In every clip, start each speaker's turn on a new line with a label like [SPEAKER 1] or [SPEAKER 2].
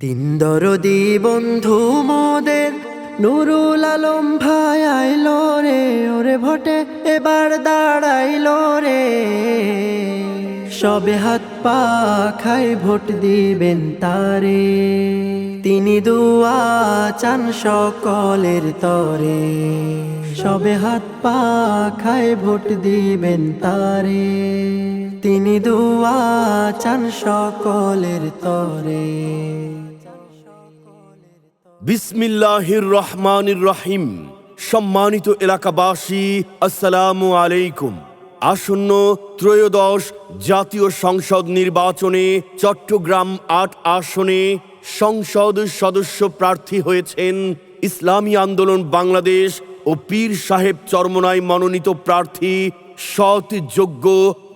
[SPEAKER 1] তিন দরদি বন্ধু মোদের নুরুল আলম ভাই আইলো রে, ওরে ভোটে এবার দাঁড়াইলো রে। সবে হাত পা খাই ভোট দিবেন তারে, তিনি দুয়া চান সকলের তরে। সবে হাত পা খাই ভোট দিবেন তারে, তিনি দুয়া চান সকলের তরে।
[SPEAKER 2] বিসমিল্লাহির রহমানির রহিম। সম্মানিত এলাকাবাসী, আসসালামু আলাইকুম। আসন্ন ত্রয়োদশ জাতীয় সংসদ নির্বাচনে চট্টগ্রাম ৮ আসনে সংসদ সদস্য প্রার্থী হয়েছেন ইসলামী আন্দোলন বাংলাদেশ ও পীর সাহেব চরমনাই মনোনীত প্রার্থী সৎ, যোগ্য,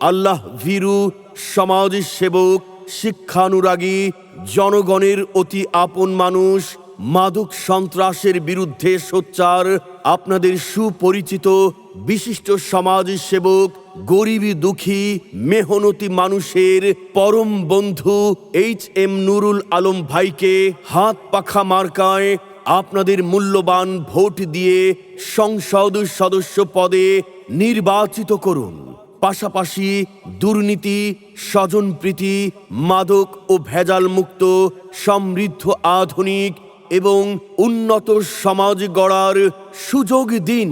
[SPEAKER 2] আল্লাহ ভীরু, সমাজসেবক, শিক্ষানুরাগী, জনগণের অতি আপন মানুষ, মাদক সন্ত্রাসের বিরুদ্ধে সোচ্চার, আপনাদের সুপরিচিত বিশিষ্ট সমাজসেবক, গরিবী দুঃখী মেহনতি মানুষের পরম বন্ধু HM নুরুল আলম ভাইকে হাত পাখা মার্কায় আপনাদের মূল্যবান ভোট দিয়ে সংসদ সদস্য পদে নির্বাচিত করুন। পাশাপাশি দুর্নীতি, স্বজনপ্রীতি, মাদক ও ভেজাল মুক্ত সমৃদ্ধ, আধুনিক এবং উন্নত সমাজ গড়ার সুযোগ দিন।